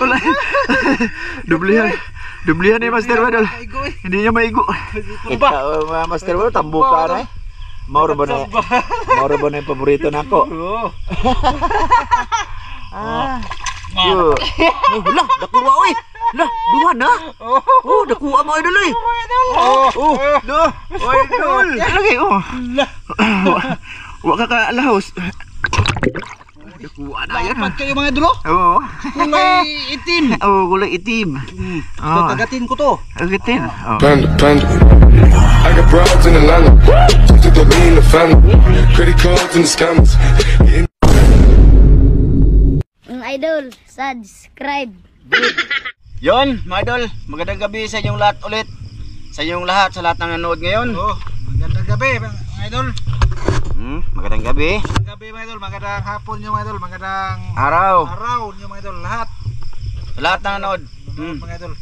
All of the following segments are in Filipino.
Wala. Dublihan ni Master Idol. Hindi niya maigo. Ikaw, Master Idol, tambuka na eh. Mauro ba na yung paborito na ako? Oo. Lah, dakuha oy. Lah, duha na. Oh, dakuha mo idol oy. Oh, do. Oy, idol. Lagi oh. Wa ka kalahos. Dakuha na yan. Dapat kayo mga idol. Oo. Kulay itim. Oh, kulay itim. Kagatin ko to. Kagatin. Panda. I got broads in Atlanta. Just to be in the family. Credit cards and the scammers. Idol, subscribe. Yon, mga idol, magandang gabi sa inyong lahat ulit. Sa inyong lahat, sa lahat ng nanood ngayon. Oh, magandang gabi mga idol. Magandang gabi. Magandang gabi mga idol, magandang hapon nyo mga idol, magandang araw nyo mga idol, lahat. Sa lahat ng nanood. Mga idol.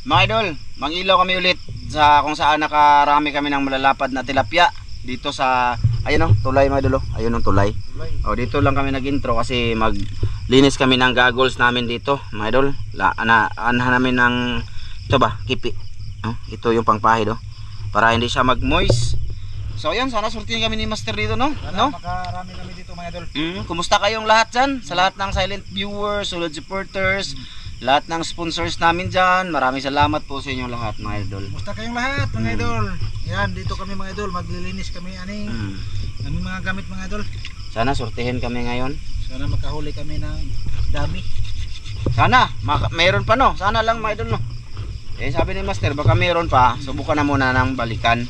Mga idol, mangilaw kami ulit sa kung saan nakarami kami ng malalapad na tilapia dito sa ayun oh, tulay mga idol oh. Ayun ang tulay. Oh, dito lang kami nag-intro kasi maglinis kami ng goggles namin dito, mga idol. Anahan namin ng ito ba, kipi. Ito yung pangpahid oh. Para hindi siya mag-moist. So ayan, sana sultin kami ni Master dito no? Sana makarami kami dito mga idol. Kumusta kayong lahat dyan? Sa lahat ng silent viewers, solid supporters, lahat ng sponsors namin dyan, maraming salamat po sa inyong lahat mga idol. Kumusta kayong lahat mga idol? Yan, dito kami mga idol, maglilinis kami aning aming mga gamit mga idol. Sana sortihin kami ngayon. Sana makahuli kami ng dami. Sana, mayroon pa no? Sana lang mga idol no? Eh sabi ni Master, baka mayroon pa, subukan na muna ng balikan.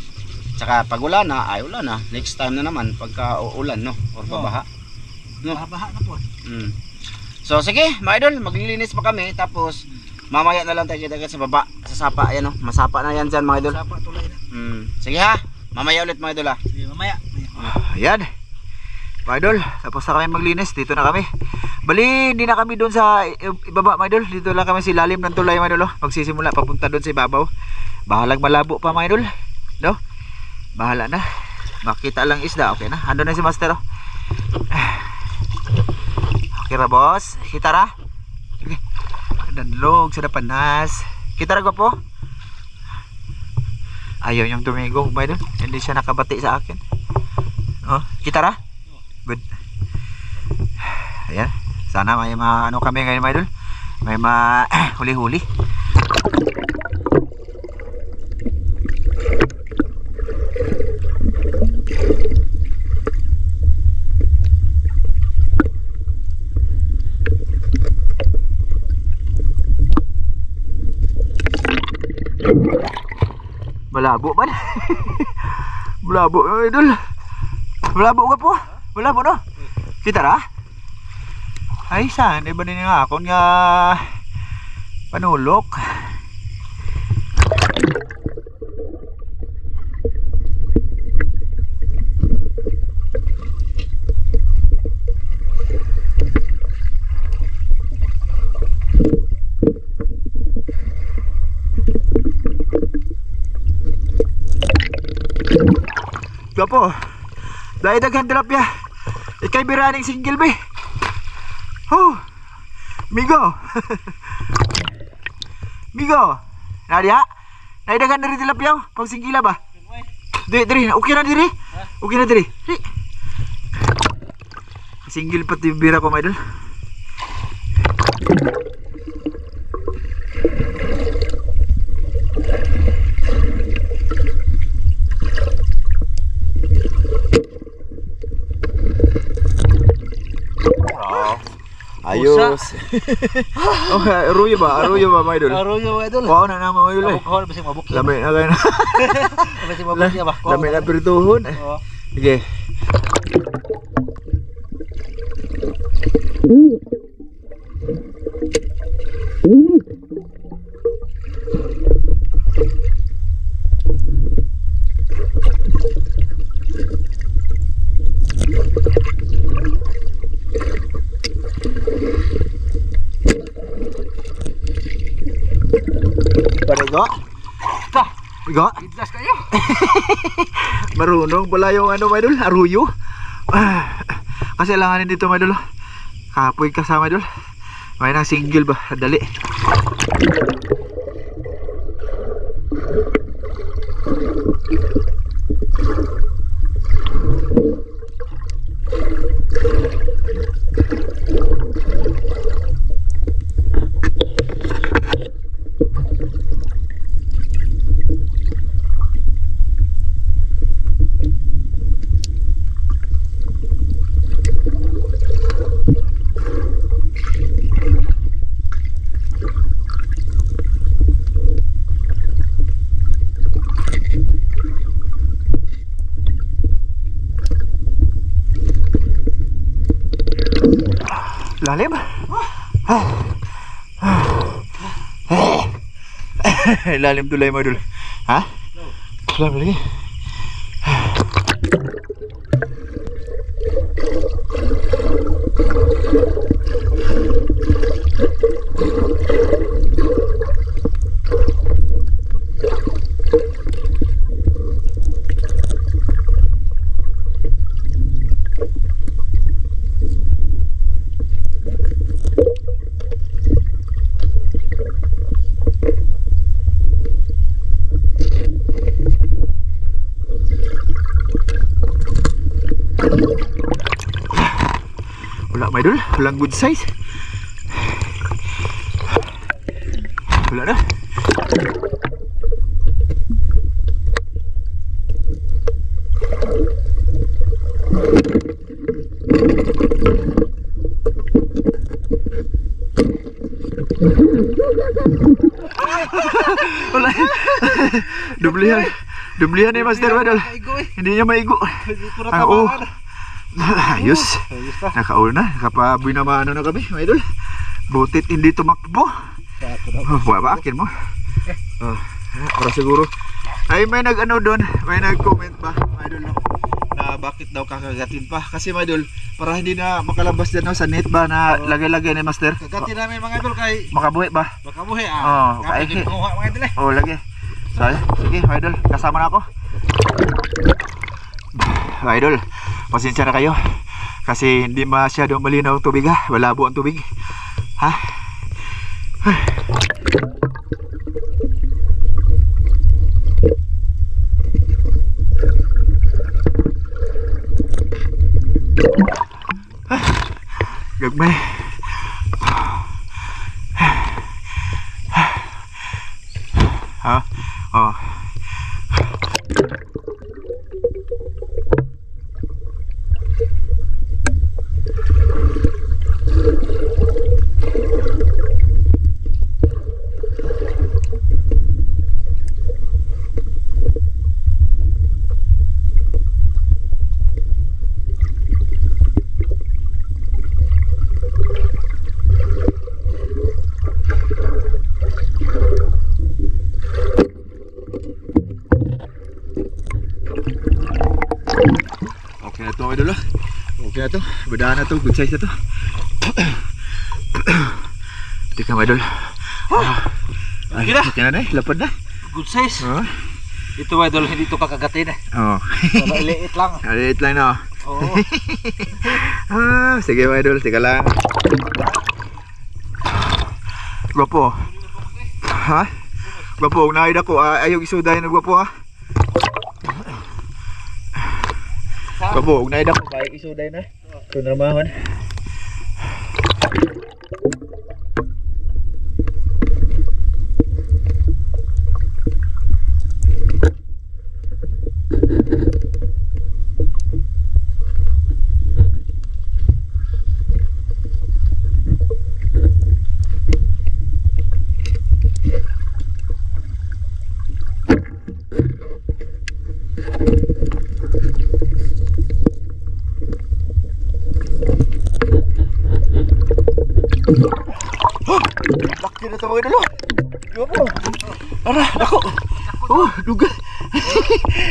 Tsaka pag ulan na, ay ulan na. Next time na naman, pagka ulan no? Or babaha. No? Babaha na po. So sige mga idol, maglilinis pa kami. Tapos mamaya na lang tayo kita sa baba, sa sapa. Ayan no? Masapa na yan dyan mga idol. Sapa tulay na. Sige ha, mamaya ulit mga idol ha. Sige, mamaya. Ayan mga idol, tapos na kami maglinis. Dito na kami. Bali, hindi na kami doon sa ibaba mga idol. Dito lang kami sa ilalim ng tulay mga idol oh. Magsisimula papunta doon sa ibabaw. Bahalag malabo pa mga idol no? Bahala na. Makita lang isda, okay na. Ando na si Master oh. Okay ra boss, kita ra. Okay. Danlog sa panas. Kita ra po. Ayaw yung tumigong mga idol. Hindi siya nakabati sa akin. Oh, kita ra? Good. Ayan. Sana may ano kami ngayon mga idol. May huli-huli. Malabo man. Malabo idol. Malabo ka po. Malabo no. Kita ra? Ay saan iba din nga akon nga panulok. Gapo. Dahil daghan tilapia. Ikay biraning single be. Oh. Migo. Migo. Nadia. Dahil daghan na rin tilapia. Pang singgila ba? Diri. Okay na diri. Okay na diri. Single pati bira ko mga idol. Ayos. Oh, aruyo ba mga idol? Aruyo mga idol. Oo na mga idol eh. Mabuk, basi mabuk. Lami na kayo na. Basi mabuk niya ba? Lami na pirituhon. Sige. Parigo? Igo? Idlas kayo. Marunong pala yung ano mga idol, aruyo. Kasi langanin dito mga idol. Kapoy kasama idol. May nang single ba? Dali. Lalim. Lalim tulay mo dul. Ha? Lalim lagi. Wala may dul, walang good size. Wala na. Wala. Dublihan ni Master Madol. Hindi niya maigo. Oo. Ayos. Nakauna, nakapaboy na maano na kami, mga idol. Butit hindi tumakbo. Ba akin mo? Para siguro. Ay may nag-ano doon, may nag-comment ba, mga idol, no? Na bakit daw kakagatin pa. Kasi mga idol, para hindi na makalabas din no, sa net ba na lagay-lagay ni Master. Kagatin namin mga idol kay Makabuhi ba? makabuhi Kaihi. mga idol Oh, lagi. Sige, mga idol, kasama na ako. Mga idol, pasensya na kayo kasi hindi masyadong malinaw ang tubig ha. Malabo ang tubig. Ha? Gagmay. Ha? Oh. Okay na to mga idol. Okay na to. Badaan na to. Good size na to. Tika mga idol. Ay, okay na na eh. Lapad na. good size. Ito mga idol, hindi ito kakagatin eh. Oo. Pero iliit lang. Iliit lang no. Oo. Sige mga idol. Tika lang. Gwapo. Ha? Gwapo. Naid ako. Ayaw isuday na gwapo ha. Gwapo. Naid ako. Ayaw isuday na. Ito na naman. Laki na ito mga idol. Gwapo. Ara, ako. Oh, duga.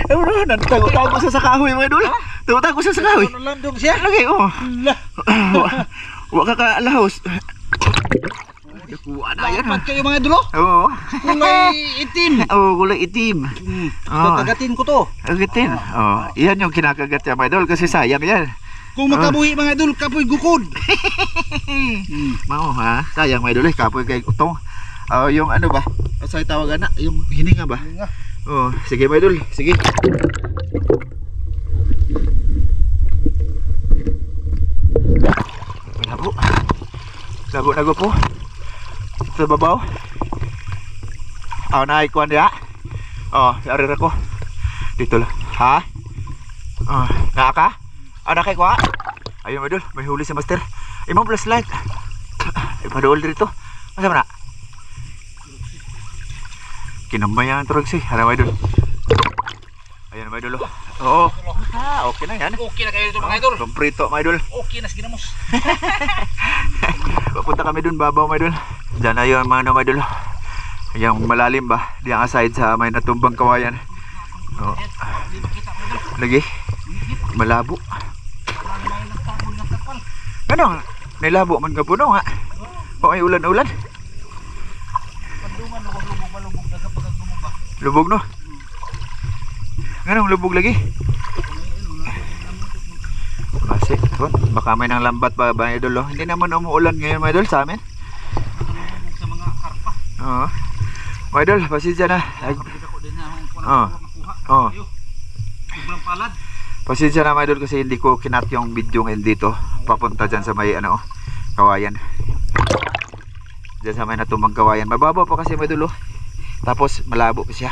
Ano, nagtago-tago sa kahoy mga idol. Tago-tago sa kahoy. Ano landong siya? Lagi, oh. Huwag ka ka-alahos. Kuha na yan. Dapat kayo mga idol. Oo. Kulay itim. Oo, kulay itim. Kakagatin ko to. Kagatin. Oh, yan yung kinakagat yan mga idol kasi sayang yan. Kung makabuhi mga idol, kapoy gukod. Mao ha, sayang mga idol kapoy kay utong. Yung ano ba? Sa tawagan na, yung hininga ba? Hininga. Oh, sige mga idol, sige. Labo. Labo na po. Sa babaw. Naikuan dia. Ari ra ko. Dito lang. Ha? Naa ka? Nakay ko ha? Ayun mga idol, may huli si master. Imong flashlight. Ipaduol dito. Masa man na? Kinambayan turog si. Ano mga idol? Ayan mga idol. Oo. Okay na yan. Okay na kayo dito mga idol. Comprito mga idol. Okay na, sige na mos. Papunta kami dun, babaw mga idol. Diyan na yun mga idol. Yung malalim ba? Diyan aside sa may natumbang kawayan. Lagi. Malabo. Ganong, nilabo man ka puno nga. O ay ulan-ulan. Lubog no? Ganong lubog lagi. Kasi, baka may nang lambat ba mga idol? Hindi naman umuulan ngayon mga idol sa amin. Sa mga karpa. Oo. Mga idol, pasensya na. Sobrang palad. Pasensya na mga idol kasi hindi ko kinat yung video ngayon dito. Papunta dyan sa may kawayan. Dyan sa may natumbang kawayan. Mababa pa kasi mga idol. Tapos malabo pa siya.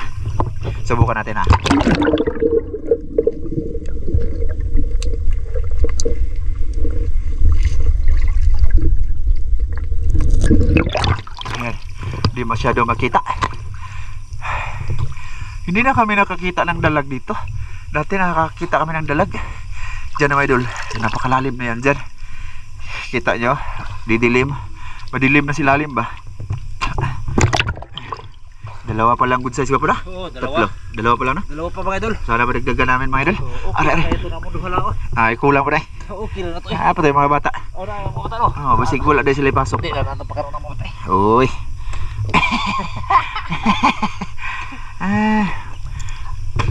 Subukan natin ha. Ayan. Di masyado makita. Hindi na kami nakakita ng dalag dito. Dati nakakita kami ng dalag. Diyan na mga idol. Napakalalim na yan dyan. Kita nyo? Didilim. Madilim na si lalim ba? Dalawa pa lang good size ka pa na? Oo, dalawa. Dalawa pa lang no? Dalawa pa mga idol. Sana madagdagan namin mga idol. Okay na ito na mo duhala ko. Kulang pa na Okay na to. patay mga bata. Ora mo bata no. Basig wala dahil sila pasok. Di na nato pakaron na mo bata. Uy.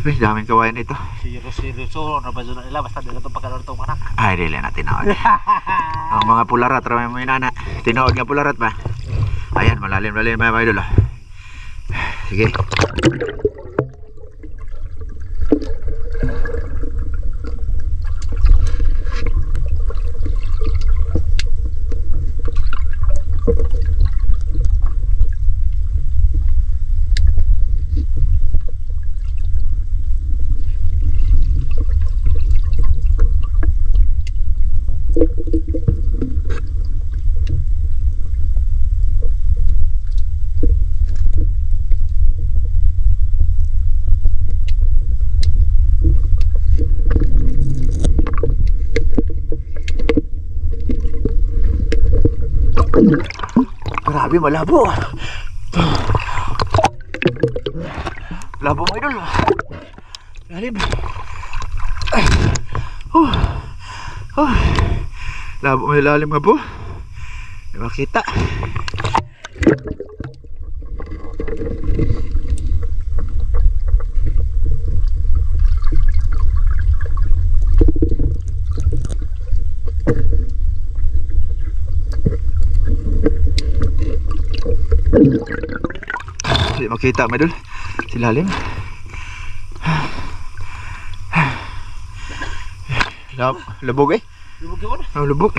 May daming kawayan ito. Seryoso na ba na nila basta dito pakaron tong anak. Ay, dili na tinawag. Ang mga pularat, ramay mo inana. Tinawag nga pularat ba? Ayan, malalim-lalim mga idol. Sige. Grabe, malabo. Labo mo idol. Lalim. Labo mo lalim nga po. Di makita. Hindi makita mga idol. Si lalim. Lubog eh. Lubog yun. Lubog.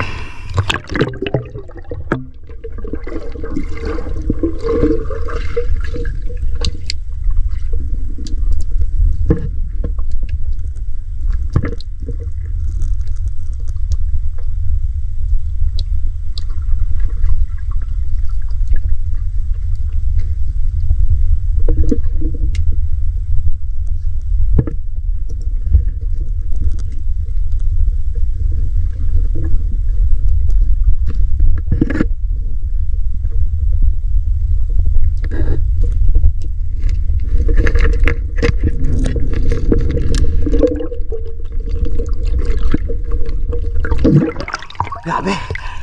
Grabe.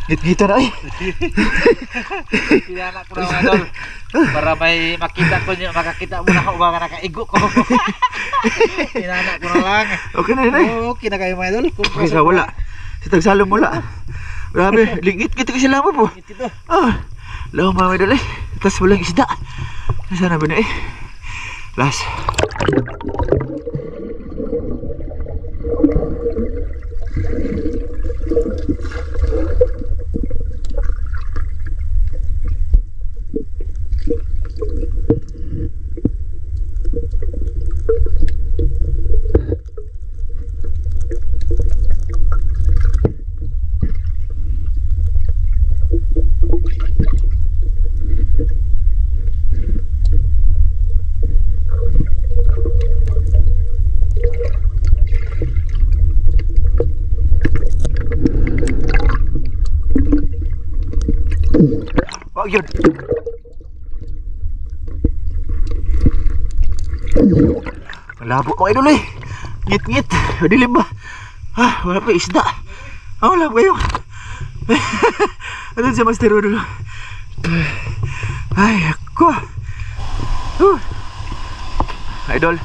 Ngit-ngita na eh. Kaya ko na mga idol. Para may makita ko niyo, makakita mo na ako mga nakaigo ko. Inana ko na lang. Okay na yun eh. Okay na kayo mga idol. Okay, sa wala. Si tagsalong mula. Grabe, lingit kita kasi lama po. Ito. Ah, lawa mga idol eh. Tapos walang isda. Nasaan na ba na eh? Last. Oh, yun. Malabo mga idol eh. Ngit-ngit. Madilim ba? Ah, wala pa isda. Ah, wala pa yun. Ano si Master Rodol? Ay, ako. Idol,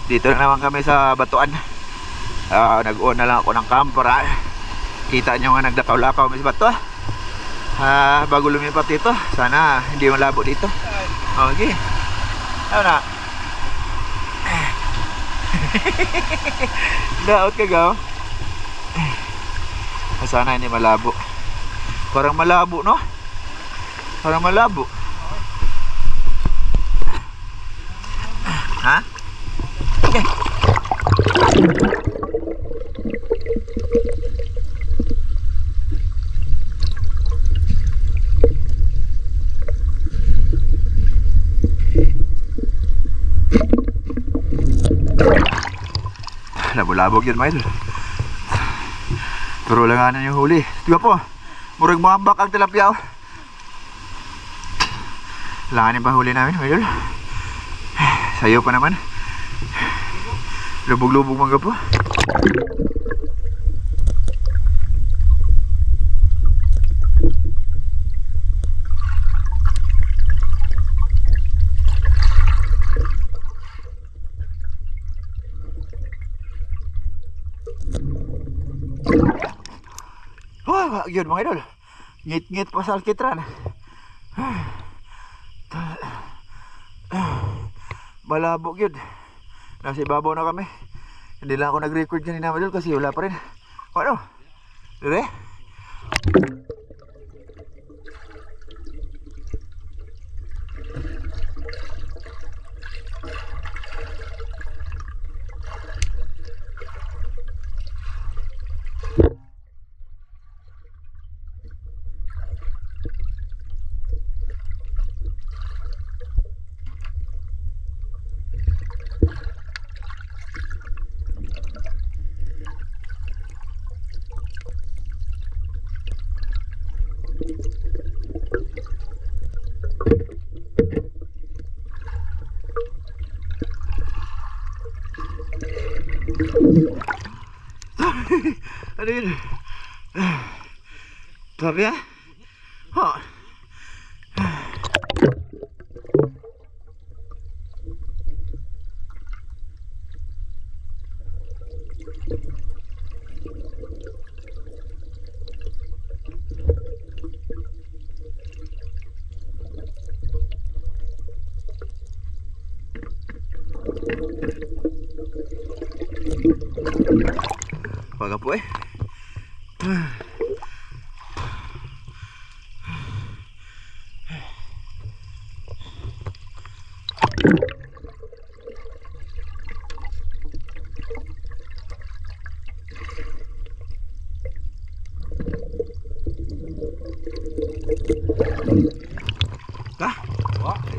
dito na naman kami sa batuan. Nag-on na lang ako ng camp para kita nyo nga nagdakaw-lakaw kami sa bato. Bago lumipat dito, sana hindi malabo dito. Okay. Ano na? Daot ka gaw. Sana hindi malabo. Parang malabo, no? Parang malabo. Ha? Okay. Labog-labog yun mga idol. Pero langanan yung huli. Diba po? Murag mahambak ang tilapia oh. Langanin pa huli namin mga idol. Sayo pa naman. Lubog-lubog mga po. Oh, yun mga idol. Ngit-ngit pa sa alkitran. Malabog yun. Nasa ibabaw na kami. Hindi lang ako nag-record kanina mga idol kasi wala pa rin. Ano? Dire? Ano yun? Grabe ah. Ha. Paga po eh.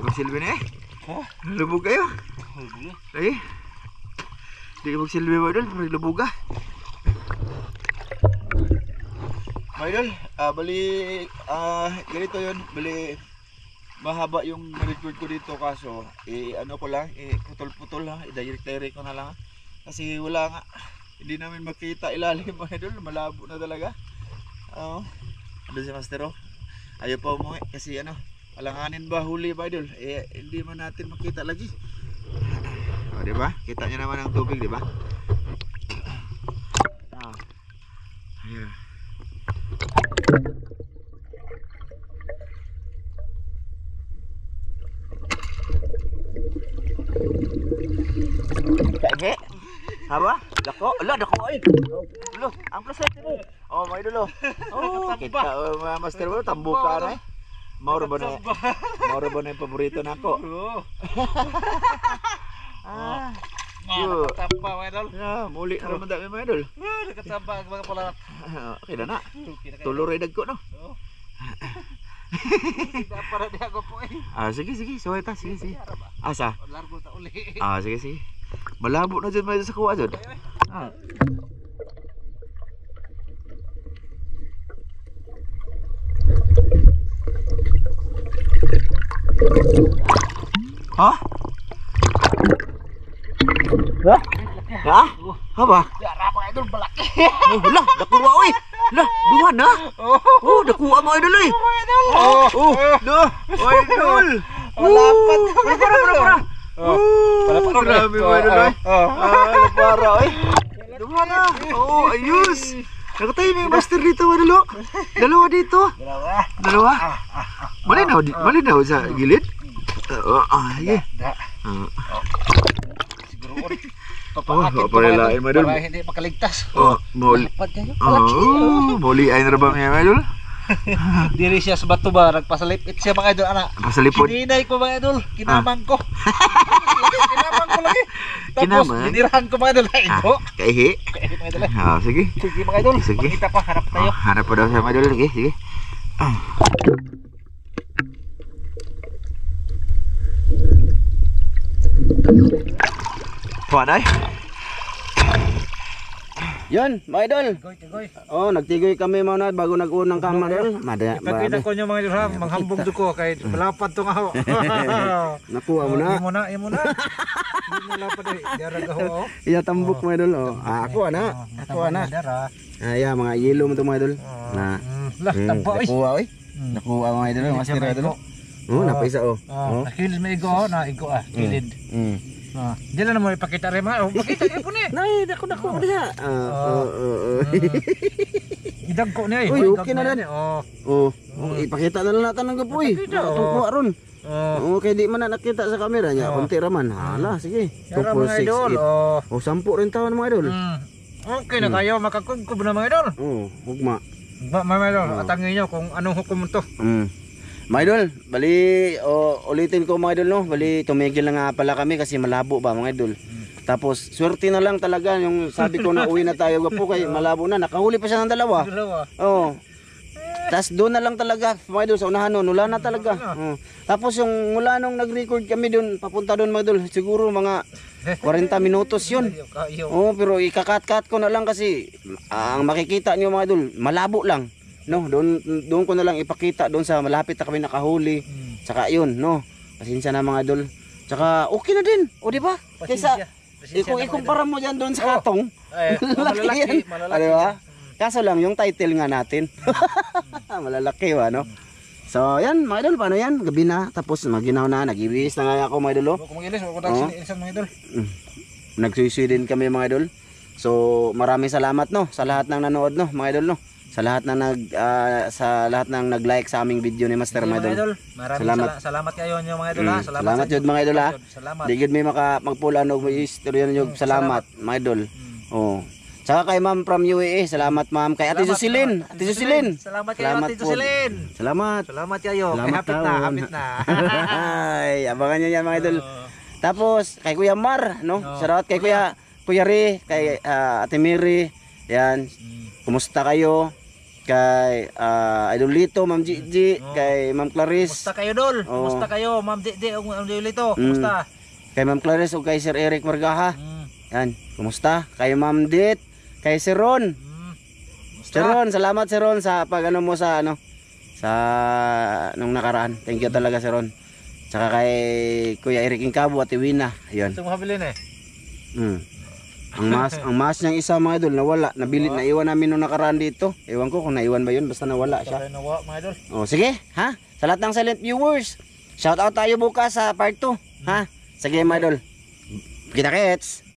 Magsilbi na eh. Lubog kayo. Lagi. Hindi ka magsilbi ba idol? Parang lubog ka. Idol, bali ganito yun. Bali mahaba yung record ko dito kaso ano ko lang, putol-putol ha. I-direct ko na lang ha. Kasi wala nga. Hindi namin makita ilalim mga idol. Malabo na talaga. Ano si Master oh. Ayaw pa umuwi kasi ano. Alanganin ba huli ba idol? Hindi man natin makita lagi. Di ba? Kita niyo naman ang tubig, di ba? Ayan. Haba? Dako? Ala, dako ay. Lo, ang plaset mo. Oh, may dulo. Oh, kita mga master mo tambuka na eh. Mauro ba na? Mauro ba na yung paborito nako? Oo. Ah. Mga nakatamba mga idol. Ya, muli na naman dami mga idol. Nakatamba ang mga pala. Okay na na. Tuloy dagko no. Tidak para di ako po eh. Ah, sige, suway ta, sige. Asa? Largo ta uli. Ah, sige. Malabo na dyan may sa kuha dyan. Ah. Ha? Ha? Ha? Haba? Yara mga idol balaki. Oh, lah, dakuha oy. Lah, duha na. Oh, dakuha mo idol oy. Lah, idol. Malapat. Para. Oh, grabe mo idol oy. Para oy. Duha na. Oh, ayos. Nakatayo may master dito idol. Dalawa dito. Dalawa. Malinaw sa gilid. Sige. Siguro Oh, parilain mo idol. para hindi makaligtas. Oh, muli. Lapat kayo. Oh, muli ay na ba mga idol? Diri siya sa bato ba nagpasalipit siya mga idol ana. Pasalipod. Kininay ko mga idol, kinamang ko. Kinamang ko lagi. Tapos Kinamang? dinirahan ko mga idol. Ito. Kaihi. Kaya mga idol. Ah, sige. Sige mga idol. Sige. Makita pa harap tayo. Hanap pa daw sa mga idol. Sige. Panay. Yun, mga idol. Tigoy. Oh, nagtigoy kami muna bago nag-unang kama idol. Ipakita ko niyo mga idol ha, manghambog ko kay malapad tong aho. Nakuha mo na. Imo na. Hindi malapad eh. Dara gaho. Iya tambok mga idol. Oh. Ako na. Dara. Ay, mga yelo mo to mga idol. Na. Lah tampo eh. Nakuha oy. Nakuha mga idol, master idol. Oh, napaisa oh. Nakilid may igo na igo kilid. Diyan na mo ipakita rin mga. Pakita niyo po ni. Nay, dako diha. Idag ko niya eh. Uy, okay na rin. Oh. Ipakita na lang natin ng gapoy. Tukuha ron. Okay, di man na nakita sa camera niya. Konti raman. Hala, sige. 2, 4, 6, 8. 10 rin taon mga idol. Okay na kayo, makakugkob na mga idol. Hugma. Mga idol, atangin nyo kung anong hukom to. Mga idol, bali ulitin ko mga idol no. Bali tumigil na nga pala kami kasi malabo ba mga idol. Tapos swerte na lang talaga yung sabi ko na uwi na tayo gapo kay malabo na. Nakahuli pa siya ng dalawa. Oo. Tapos doon na lang talaga mga idol sa unahan no, nula na talaga. Tapos yung mula nung nag-record kami doon, papunta doon mga idol, siguro mga 40 minutos yun. Pero ikakat-kat ko na lang kasi ang makikita niyo mga idol, malabo lang. No, doon ko na lang ipakita doon sa malapit na kami nakahuli. Saka yun, no. Pasensya na mga idol. Saka okay na din. O di ba? Kaysa ikumpara mo diyan doon sa katong. Malalaki. Di ba? Kaso lang yung title nga natin. Malalaki wa no. So, yan mga idol, paano yan? Gabi na, tapos maginaw na, nag-ibis na nga ako mga idol. Kung mag-ilis, wag ko isang mga idol. Nagsuisuy din kami mga idol. So, maraming salamat no sa lahat ng nanood no, mga idol no. Sa lahat ng nag-like sa aming video ni Master mga idol. Maraming salamat kayo nyo mga idol ha. Salamat jud mga idol ha. Di gid may magpulan og istorya ninyo. Salamat mga idol. Saka kay Ma'am from UAE, salamat Ma'am. Kay Ate Jocelyn. Salamat kayo Ate Jocelyn. Salamat Kayo. Hapit na. Ay, abangan niyo yan mga idol. Tapos kay Kuya Mar, no? Shoutout kay Kuya Ri, kay Ate Mary. Yan. Kumusta kayo? Kay Idolito, Ma'am Gigi, kay Ma'am Clarice. Kumusta kayo Dol? Kumusta kayo Ma'am Gigi, Idolito? Kumusta? Kay Ma'am Clarice o kay Sir Eric Margaha. Yan. Kumusta? Kay Ma'am Dit, kay Sir Ron. Sir Ron, salamat Sir Ron sa pag-ano mo sa sa nung nakaraan. Thank you talaga Sir Ron. Tsaka kay Kuya Eric Incabo at Iwina. Ayun. Ito mo habilin eh. Ang mas niyang isa mga idol nawala, naiwan namin nung nakaraan dito. Ewan ko kung naiwan ba yun, basta nawala siya. Nawa mga idol. Sige, ha? Sa lahat ng silent viewers, shout out tayo bukas sa part 2, ha? Sige mga idol. Kita kits.